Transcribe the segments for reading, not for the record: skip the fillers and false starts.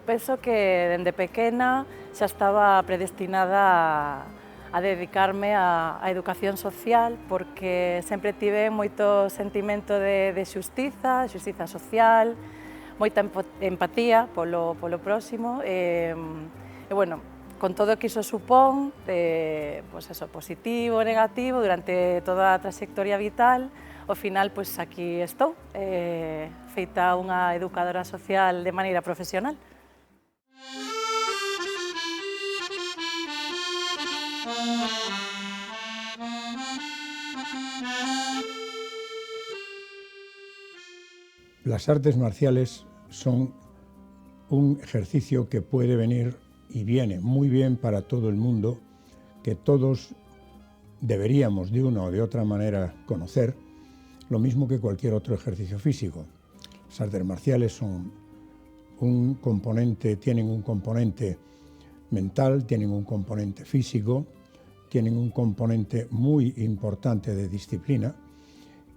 penso que dende pequena xa estaba predestinada a dedicarme á educación social, porque sempre tive moito sentimento de xustiza social, moita empatía polo próximo, e bueno, con todo o que iso supón, pois eso, positivo, negativo, durante toda a trayectoria vital, ao final, pois aquí estou, feita unha educadora social de maneira profesional. Las artes marciales son un ejercicio que puede venir y viene muy bien para todo el mundo, que todos deberíamos de una o de otra manera conocer, lo mismo que cualquier otro ejercicio físico. Las artes marciales son tienen un componente mental, tienen un componente físico, tienen un componente muy importante de disciplina,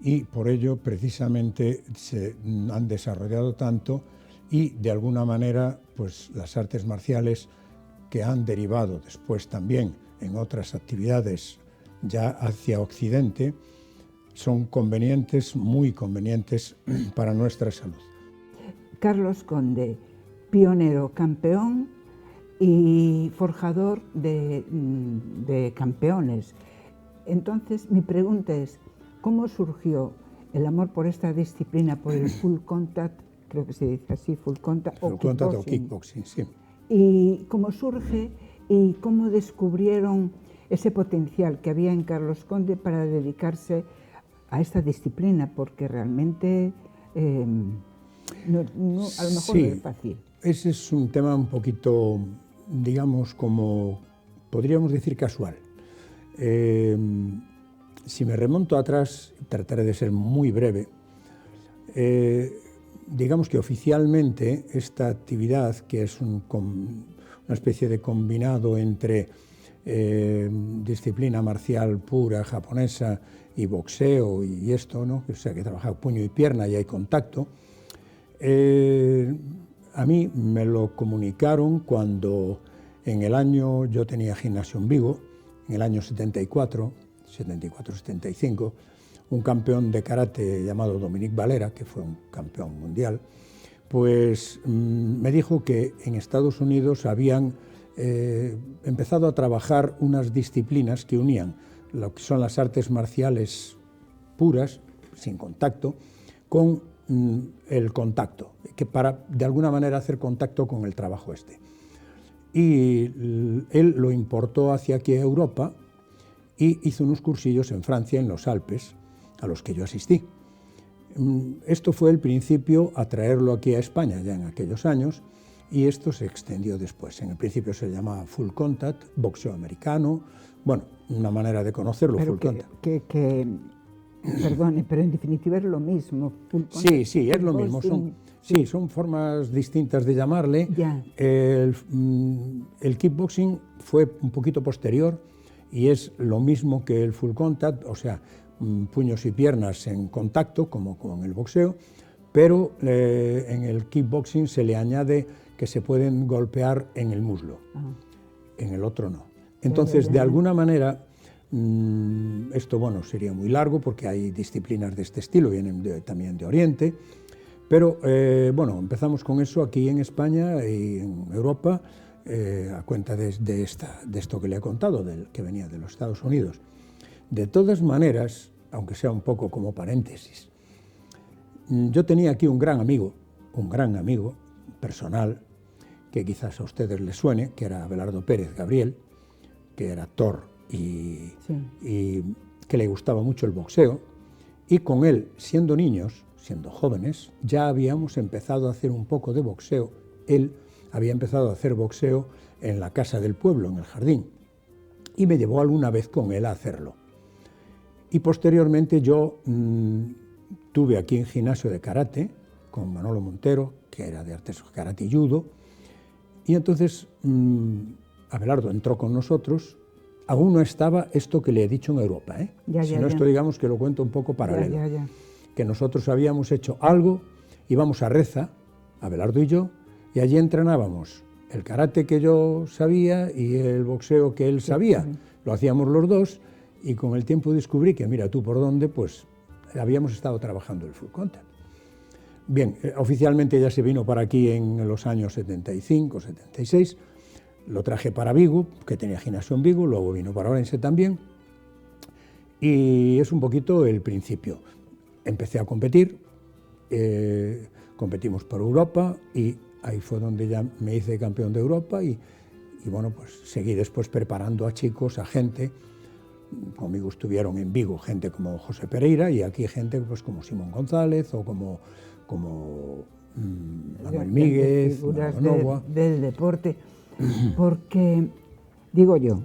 y por ello precisamente se han desarrollado tanto, y de alguna manera pues las artes marciales, que han derivado después también en otras actividades ya hacia Occidente, son convenientes, muy convenientes para nuestra salud. Carlos Conde, pionero, campeón y forjador de campeones. Entonces mi pregunta es, ¿cómo surgió el amor por esta disciplina, por el full contact, creo que se dice así, full contact o kickboxing, sí. Y cómo surge y cómo descubrieron ese potencial que había en Carlos Conde para dedicarse a esta disciplina, porque realmente a lo mejor no es fácil. Ese es un tema un poquito, digamos, como podríamos decir casual. Si me remonto atrás, trataré de ser muy breve, digamos que oficialmente esta actividad, que es una especie de combinado entre disciplina marcial pura japonesa y boxeo y esto, ¿no? O sea, que trabaja puño y pierna y hay contacto, a mí me lo comunicaron cuando en el año, yo tenía gimnasio en Vigo, en el año 74-75, un campeón de karate llamado Dominique Valera, que fue un campeón mundial, pues me dijo que en Estados Unidos habían empezado a trabajar unas disciplinas que unían lo que son las artes marciales puras, sin contacto, con el contacto, que para de alguna manera hacer contacto con el trabajo este. Y él lo importó hacia aquí a Europa y hizo unos cursillos en Francia, en los Alpes, a los que yo asistí. Esto fue el principio a traerlo aquí a España ya en aquellos años, y esto se extendió después. En el principio se llamaba full contact, boxeo americano, bueno, una manera de conocerlo, pero full contact. Perdone, pero en definitiva es lo mismo. Full contact, sí, es lo mismo. Son formas distintas de llamarle. Ya. El kickboxing fue un poquito posterior y es lo mismo que el full contact, o sea, puños y piernas en contacto, como con el boxeo, pero en el kickboxing se le añade que se pueden golpear en el muslo, en el otro no. Entonces, de alguna manera, esto, bueno, sería muy largo porque hay disciplinas de este estilo, vienen también de Oriente, pero bueno, empezamos con eso aquí en España y en Europa, a cuenta de esto que le he contado, que venía de los Estados Unidos. De todas maneras, aunque sea un poco como paréntesis, yo tenía aquí un gran amigo personal, que quizás a ustedes les suene, que era Abelardo Pérez Gabriel, que era actor y que le gustaba mucho el boxeo, y con él, siendo niños, siendo jóvenes, ya habíamos empezado a hacer un poco de boxeo. Él había empezado a hacer boxeo en la casa del pueblo, en el jardín, y me llevó alguna vez con él a hacerlo. Y posteriormente yo tuve aquí un gimnasio de karate con Manolo Montero, que era de artes karate y judo, y entonces Abelardo entró con nosotros. Aún no estaba esto que le he dicho en Europa, esto digamos que lo cuento un poco paralelo, que nosotros habíamos hecho algo, íbamos a Reza, Abelardo y yo, y allí entrenábamos el karate que yo sabía y el boxeo que él sabía. Lo hacíamos los dos y con el tiempo descubrí que, mira tú por dónde, pues habíamos estado trabajando el full contact. Bien, oficialmente ya se vino para aquí en los años 75, 76, lo traje para Vigo, que tenía gimnasio en Vigo, luego vino para Orense también, y es un poquito el principio. Empecé a competir, competimos por Europa y ahí fue donde ya me hice campeón de Europa y bueno, pues seguí después preparando a chicos, a gente. Conmigo estuvieron en Vigo gente como José Pereira y aquí gente pues como Simón González o como Manuel Míguez, figuras del deporte, porque digo yo,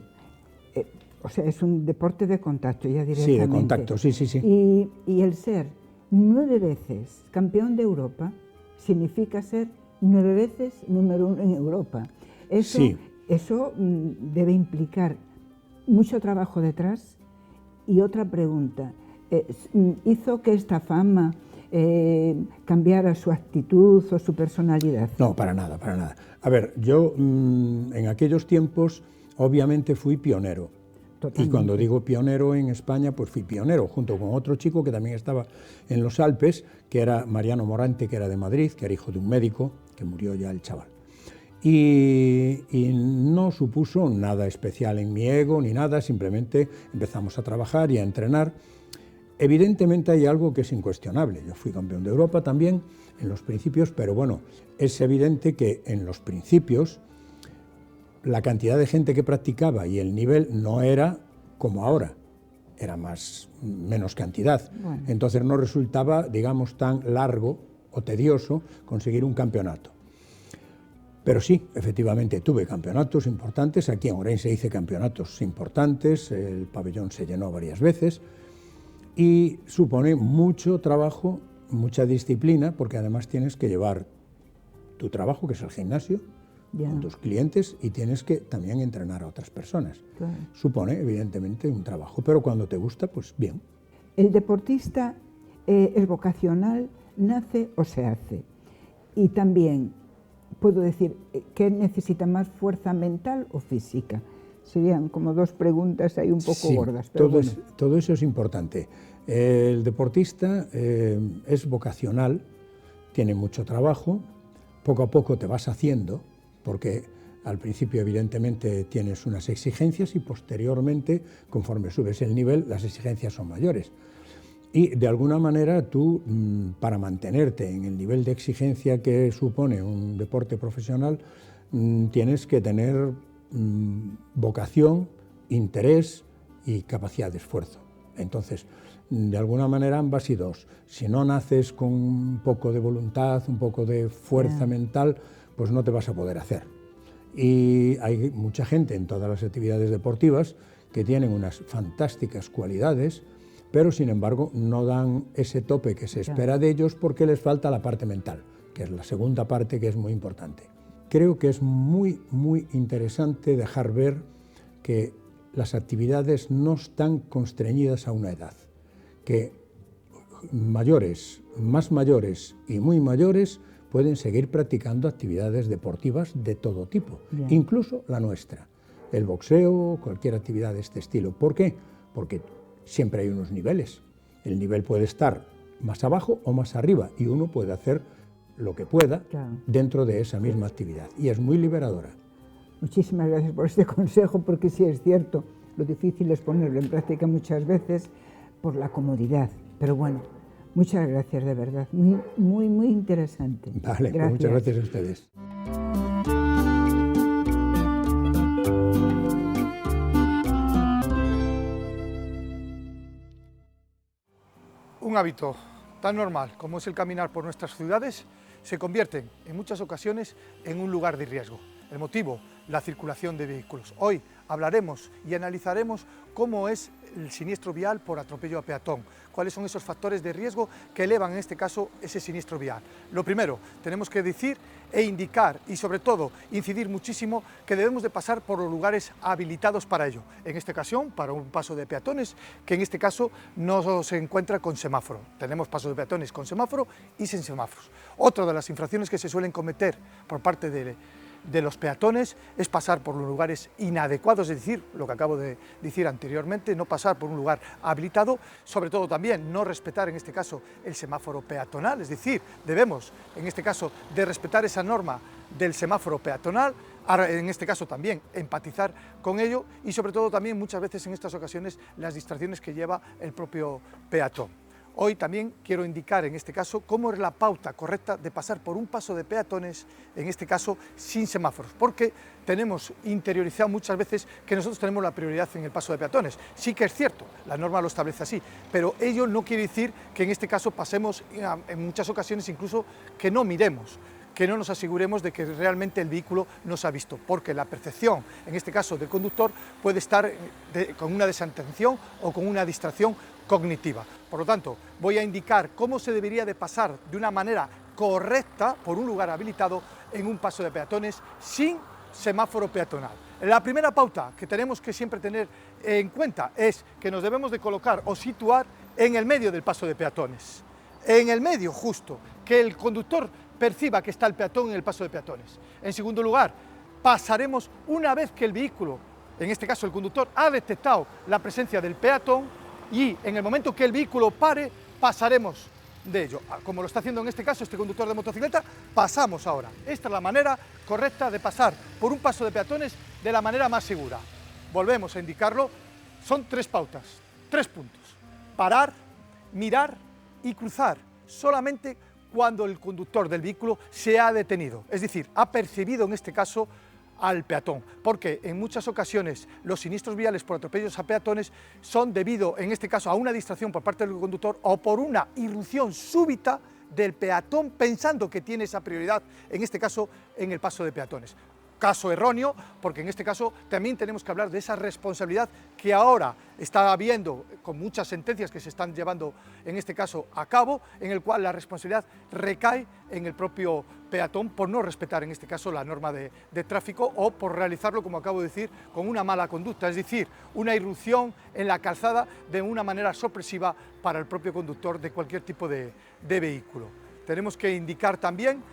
o sea, es un deporte de contacto ya directamente. Sí, de contacto, sí. Y el ser 9 veces campeón de Europa significa ser 9 veces número 1 en Europa. Eso debe implicar mucho trabajo detrás. Y otra pregunta, ¿hizo que esta fama cambiara su actitud o su personalidad? No, para nada, para nada. A ver, yo en aquellos tiempos obviamente fui pionero. Totalmente. Y cuando digo pionero en España, pues fui pionero, junto con otro chico que también estaba en los Alpes, que era Mariano Morante, que era de Madrid, que era hijo de un médico, que murió ya el chaval. Y no supuso nada especial en mi ego ni nada, simplemente empezamos a trabajar y a entrenar. Evidentemente hay algo que es incuestionable. Yo fui campeón de Europa también en los principios, pero bueno, es evidente que en los principios la cantidad de gente que practicaba y el nivel no era como ahora, era menos cantidad. Bueno. Entonces no resultaba, digamos, tan largo o tedioso conseguir un campeonato. Pero sí, efectivamente, tuve campeonatos importantes. Aquí en Orense hice campeonatos importantes, el pabellón se llenó varias veces y supone mucho trabajo, mucha disciplina, porque además tienes que llevar tu trabajo, que es el gimnasio, con tus clientes y tienes que también entrenar a otras personas. Claro. Supone, evidentemente, un trabajo, pero cuando te gusta, pues bien. El deportista es vocacional, nace o se hace. Y también puedo decir que necesita más fuerza mental o física. Serían como dos preguntas ahí un poco gordas. Pero todo eso es importante. El deportista es vocacional, tiene mucho trabajo, poco a poco te vas haciendo, porque al principio evidentemente tienes unas exigencias y posteriormente, conforme subes el nivel, las exigencias son mayores. Y de alguna manera tú, para mantenerte en el nivel de exigencia que supone un deporte profesional, tienes que tener vocación, interés y capacidad de esfuerzo. Entonces, de alguna manera ambas y dos. Si no naces con un poco de voluntad, un poco de fuerza mental, pues no te vas a poder hacer. Y hay mucha gente en todas las actividades deportivas que tienen unas fantásticas cualidades, pero sin embargo no dan ese tope que se espera de ellos porque les falta la parte mental, que es la segunda parte que es muy importante. Creo que es muy interesante dejar ver que las actividades no están constreñidas a una edad, que mayores, más mayores y muy mayores pueden seguir practicando actividades deportivas de todo tipo, incluso la nuestra, el boxeo, cualquier actividad de este estilo. ¿Por qué? Porque siempre hay unos niveles. El nivel puede estar más abajo o más arriba y uno puede hacer lo que pueda dentro de esa misma actividad y es muy liberadora. Muchísimas gracias por este consejo, porque sí es cierto, lo difícil es ponerlo en práctica muchas veces por la comodidad, pero bueno, muchas gracias de verdad, muy interesante. Vale, pues muchas gracias a ustedes. Un hábito tan normal como es el caminar por nuestras ciudades se convierte en muchas ocasiones en un lugar de riesgo. El motivo, la circulación de vehículos. Hoy hablaremos y analizaremos cómo es el siniestro vial por atropello a peatón, cuáles son esos factores de riesgo que elevan en este caso ese siniestro vial. Lo primero, tenemos que decir e indicar y sobre todo incidir muchísimo que debemos de pasar por los lugares habilitados para ello. En esta ocasión, para un paso de peatones, que en este caso no se encuentra con semáforo. Tenemos pasos de peatones con semáforo y sin semáforos. Otra de las infracciones que se suelen cometer por parte de los peatones es pasar por los lugares inadecuados, es decir, lo que acabo de decir anteriormente, no pasar por un lugar habilitado, sobre todo también no respetar en este caso el semáforo peatonal, es decir, debemos en este caso de respetar esa norma del semáforo peatonal, en este caso también empatizar con ello y sobre todo también muchas veces en estas ocasiones las distracciones que lleva el propio peatón. Hoy también quiero indicar en este caso cómo es la pauta correcta de pasar por un paso de peatones, en este caso sin semáforos, porque tenemos interiorizado muchas veces que nosotros tenemos la prioridad en el paso de peatones. Sí que es cierto, la norma lo establece así, pero ello no quiere decir que en este caso pasemos en muchas ocasiones incluso que no miremos, que no nos aseguremos de que realmente el vehículo nos ha visto, porque la percepción, en este caso del conductor, puede estar con una desatención o con una distracción cognitiva. Por lo tanto, voy a indicar cómo se debería de pasar de una manera correcta por un lugar habilitado en un paso de peatones sin semáforo peatonal. La primera pauta que tenemos que siempre tener en cuenta es que nos debemos de colocar o situar en el medio del paso de peatones. En el medio justo, que el conductor perciba que está el peatón en el paso de peatones. En segundo lugar, pasaremos una vez que el vehículo, en este caso el conductor, ha detectado la presencia del peatón y en el momento que el vehículo pare, pasaremos de ello. Como lo está haciendo en este caso este conductor de motocicleta, pasamos ahora. Esta es la manera correcta de pasar por un paso de peatones de la manera más segura. Volvemos a indicarlo, son 3 pautas, 3 puntos. Parar, mirar y cruzar, solamente cuando el conductor del vehículo se ha detenido, es decir, ha percibido en este caso al peatón, porque en muchas ocasiones los siniestros viales por atropellos a peatones son debido, en este caso, a una distracción por parte del conductor o por una irrupción súbita del peatón pensando que tiene esa prioridad, en este caso, en el paso de peatones. Caso erróneo, porque en este caso también tenemos que hablar de esa responsabilidad que ahora está habiendo con muchas sentencias que se están llevando en este caso a cabo, en el cual la responsabilidad recae en el propio peatón por no respetar en este caso la norma de tráfico o por realizarlo, como acabo de decir, con una mala conducta, es decir, una irrupción en la calzada de una manera sorpresiva para el propio conductor de cualquier tipo de vehículo. Tenemos que indicar también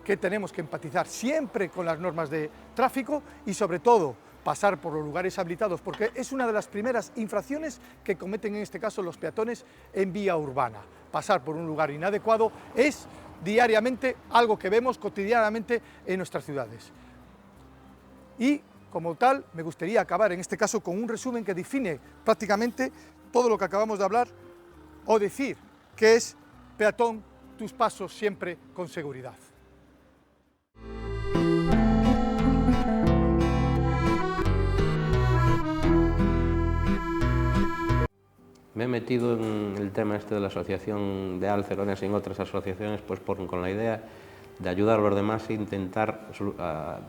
que tenemos que empatizar siempre con las normas de tráfico y sobre todo pasar por los lugares habilitados, porque es una de las primeras infracciones que cometen en este caso los peatones en vía urbana. Pasar por un lugar inadecuado es diariamente algo que vemos cotidianamente en nuestras ciudades. Y como tal me gustaría acabar en este caso con un resumen que define prácticamente todo lo que acabamos de hablar o decir, que es peatón, tus pasos siempre con seguridad. Me he metido en el tema este de la asociación de Alcerones y en otras asociaciones pues con la idea de ayudar a los demás e intentar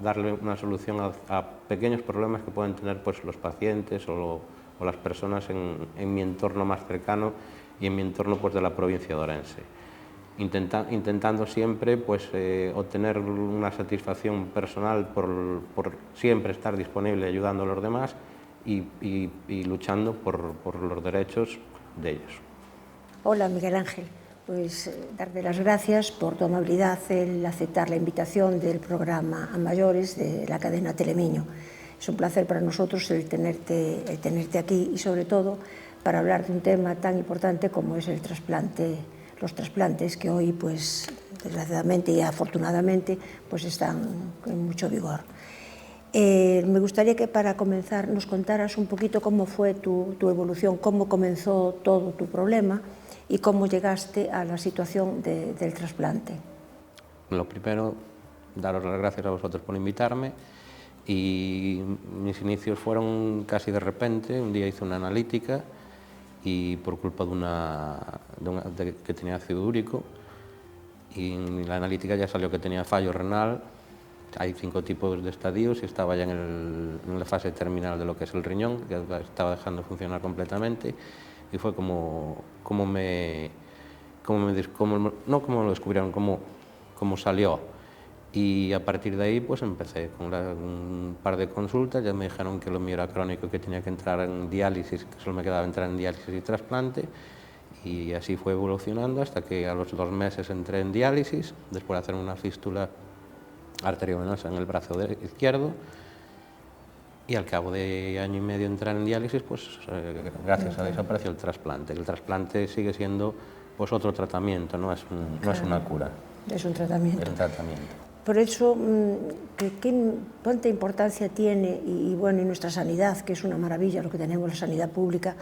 darle una solución a pequeños problemas que pueden tener pues los pacientes o las personas en mi entorno más cercano y en mi entorno pues de la provincia de Orense. Intentando siempre pues obtener una satisfacción personal por siempre estar disponible ayudando a los demás y luchando por los derechos de ellos. Hola Miguel Ángel, pues darte las gracias por tu amabilidad el aceptar la invitación del programa a mayores de la cadena Telemiño. Es un placer para nosotros el tenerte aquí y sobre todo para hablar de un tema tan importante como es el trasplante, los trasplantes que hoy pues desgraciadamente y afortunadamente pues están en mucho vigor. Me gustaría que para comenzar nos contaras un poquito cómo fue tu evolución, cómo comenzó todo tu problema y cómo llegaste a la situación del trasplante. Lo primero, daros las gracias a vosotros por invitarme y mis inicios fueron casi de repente. Un día hice una analítica y por culpa de que tenía ácido úrico y en la analítica ya salió que tenía fallo renal, hay 5 tipos de estadios y estaba ya en la fase terminal de lo que es el riñón, que estaba dejando de funcionar completamente, y fue como lo descubrieron, cómo salió. Y a partir de ahí pues empecé con un par de consultas, ya me dijeron que lo mío era crónico, que tenía que entrar en diálisis, que solo me quedaba entrar en diálisis y trasplante, y así fue evolucionando hasta que a los 2 meses entré en diálisis, después de hacer una fístula arteriovenosa en el brazo izquierdo, y al cabo de año y medio entrar en diálisis, pues gracias a Dios apareció el trasplante. El trasplante sigue siendo pues otro tratamiento, no es una cura. Es un tratamiento. Es un tratamiento. Por eso, ¿cuánta importancia tiene, y bueno, en nuestra sanidad, que es una maravilla lo que tenemos, la sanidad pública,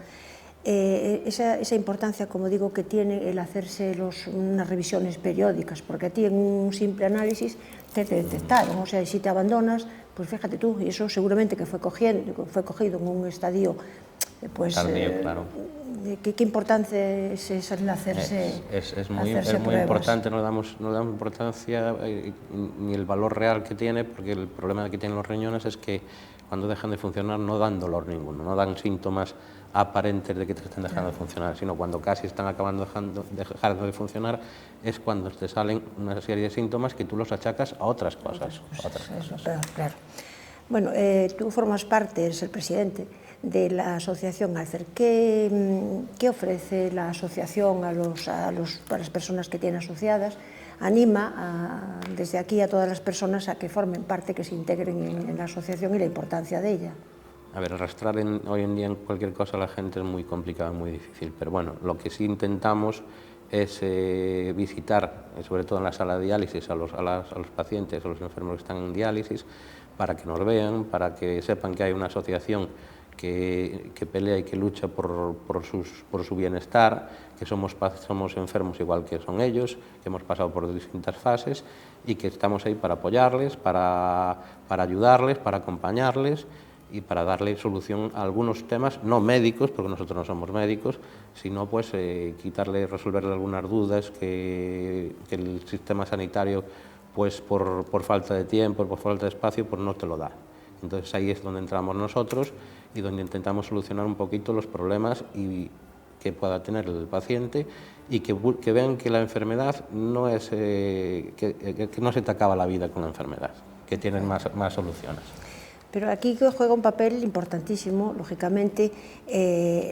esa importancia, como digo, que tiene el hacerse unas revisiones periódicas? Porque a ti en un simple análisis te detectaron, o sea, si te abandonas, pues fíjate tú, y eso seguramente que fue cogido en un estadio, pues... Tardío, claro. ¿Qué importante es el hacerse es muy importante, no damos importancia ni el valor real que tiene, porque el problema que tienen los riñones es que cuando dejan de funcionar no dan dolor ninguno, no dan síntomas aparentes de que te estén dejando de funcionar, sino cuando casi están dejando de funcionar es cuando te salen una serie de síntomas que tú los achacas a otras cosas. Claro. Bueno, tú formas parte, eres el presidente de la asociación Alcer. ¿Qué ofrece la asociación a las personas que tienen asociadas? Anima desde aquí a todas las personas a que formen parte, que se integren en la asociación y la importancia de ella. A ver, arrastrar hoy en día en cualquier cosa a la gente es muy complicado, muy difícil, pero bueno, lo que sí intentamos es visitar, sobre todo en la sala de diálisis, a los pacientes, a los enfermos que están en diálisis, para que nos vean, para que sepan que hay una asociación que pelea y que lucha por su bienestar, que somos enfermos igual que son ellos, que hemos pasado por distintas fases y que estamos ahí para apoyarles, para ayudarles, para acompañarles y para darle solución a algunos temas, no médicos, porque nosotros no somos médicos, sino pues resolverle algunas dudas que el sistema sanitario, pues por falta de tiempo, por falta de espacio, pues no te lo da. Entonces ahí es donde entramos nosotros y donde intentamos solucionar un poquito los problemas que pueda tener el paciente y que vean que la enfermedad no es que no se te acaba la vida con la enfermedad, que tienes más soluciones. Pero aquí juega un papel importantísimo, lógicamente,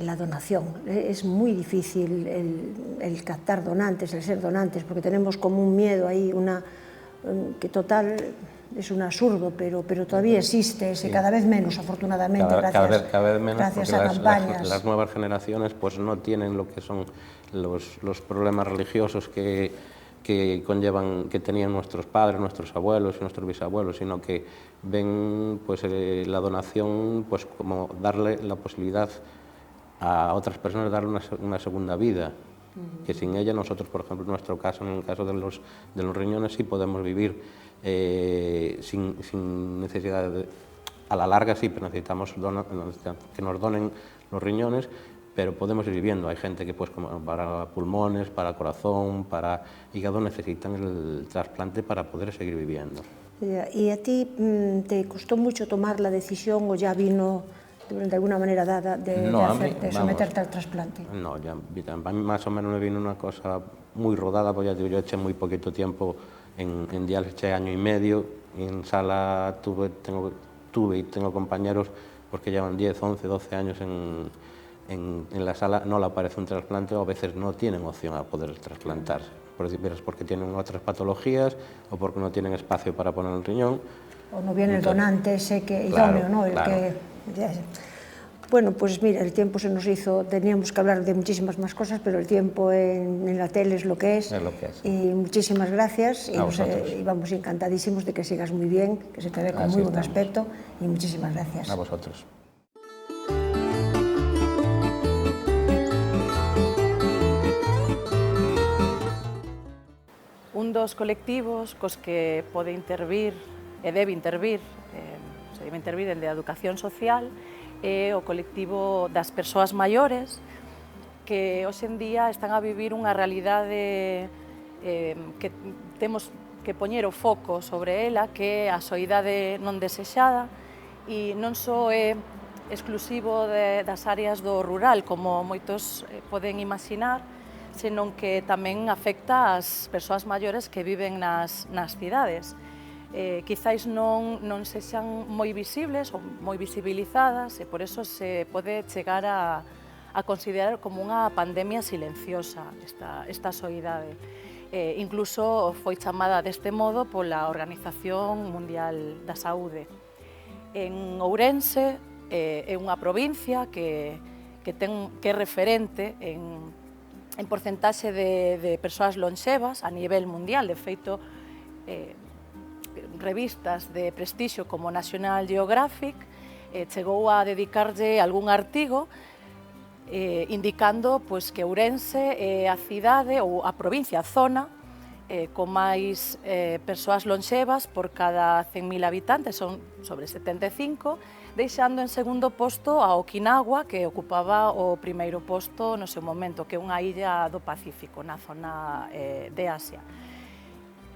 la donación. Es muy difícil el captar donantes, el ser donantes, porque tenemos como un miedo ahí, que total es un absurdo, pero todavía existe, cada vez menos, afortunadamente, cada vez menos, gracias a campañas. Las nuevas generaciones pues no tienen lo que son los problemas religiosos que conllevan, que tenían nuestros padres, nuestros abuelos y nuestros bisabuelos, sino que ven pues la donación pues como darle la posibilidad a otras personas de darle una segunda vida, que sin ella nosotros, por ejemplo, en nuestro caso, en el caso de los riñones, sí podemos vivir sin necesidad a la larga sí, pero necesitamos que nos donen los riñones, pero podemos ir viviendo. Hay gente que pues para pulmones, para corazón, para hígado necesitan el trasplante para poder seguir viviendo. ¿Y a ti te costó mucho tomar la decisión o ya vino de alguna manera dada de someterte al trasplante? No, a mí más o menos me vino una cosa muy rodada, porque ya digo, yo eché muy poquito tiempo en diálisis, eché año y medio, y en sala tuve y tengo compañeros porque llevan 10, 11, 12 años en la sala, no le aparece un trasplante o a veces no tienen opción a poder trasplantarse, porque tienen otras patologías o porque no tienen espacio para poner el riñón. O no viene el donante ese idóneo, ¿no? Bueno, pues mira, el tiempo se nos hizo, teníamos que hablar de muchísimas más cosas, pero el tiempo en la tele es lo que es. Es lo que es. Y muchísimas gracias y vamos encantadísimos de que sigas muy bien, que se te ve con muy buen aspecto y muchísimas gracias. A vosotros. Un dos colectivos cos que pode intervir e debe intervir, se debe intervir el de educación social, é o colectivo das persoas maiores que hoxe en día están a vivir unha realidade que temos poñer o foco sobre ela, que é a soidade non desexada, e non só é exclusivo das áreas do rural, como moitos poden imaginar, senón que tamén afecta ás persoas maiores que viven nas cidades. Quizáis non sexan moi visibles ou moi visibilizadas, e por eso se pode chegar a considerar como unha pandemia silenciosa esta soidade. Incluso foi chamada deste modo pola Organización Mundial da Saúde. En Ourense é unha provincia que é referente en porcentaxe de persoas lonxevas a nivel mundial. De feito, revistas de prestixio como National Geographic chegou a dedicarlle algún artigo indicando que Ourense é a cidade ou a provincia, a zona, con máis persoas lonxevas por cada 100.000 habitantes, son sobre 75, deixando en segundo posto a Okinawa, que ocupaba o primeiro posto no seu momento, que é unha illa do Pacífico, na zona de Asia.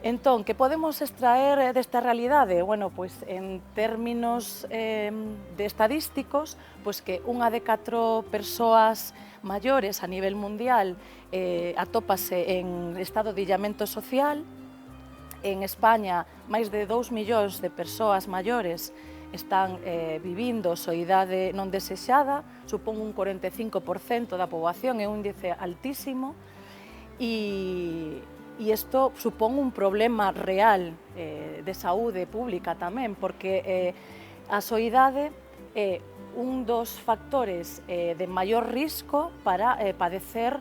Entón, que podemos extraer desta realidade? Bueno, en términos de estadísticos, que unha de 4 persoas maiores a nivel mundial atópase en estado de illamento social. En España, máis de 2 millóns de persoas maiores están vivindo soidade non desexada, supón un 45% da poboación, é un índice altísimo, e isto supón un problema real de saúde pública tamén, porque a soidade é un dos factores de maior risco para padecer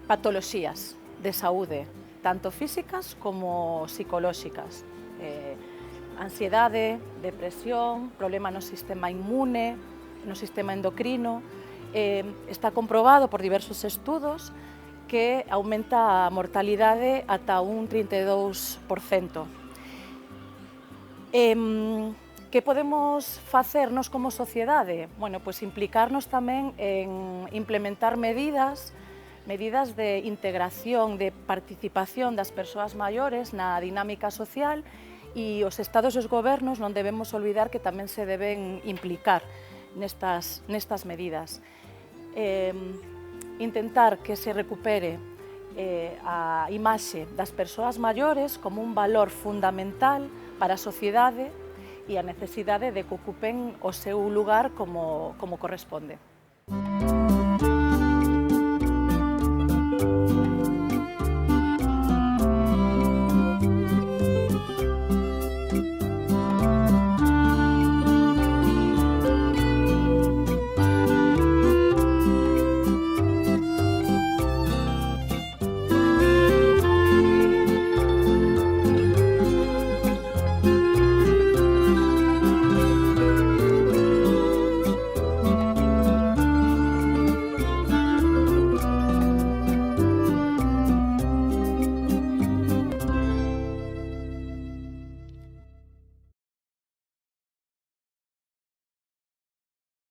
patoloxías de saúde, tanto físicas como psicolóxicas. Ansiedade, depresión, problema no sistema inmune, no sistema endocrino. Está comprobado por diversos estudos que aumenta a mortalidade ata un 32%. Que podemos facernos como sociedade? Bueno, implicarnos tamén en implementar medidas de integración, de participación das persoas maiores na dinámica social, e os estados e os gobernos non debemos olvidar que tamén se deben implicar nestas medidas. Intentar que se recupere a imaxe das persoas maiores como un valor fundamental para a sociedade e a necesidade de que ocupen o seu lugar como corresponde.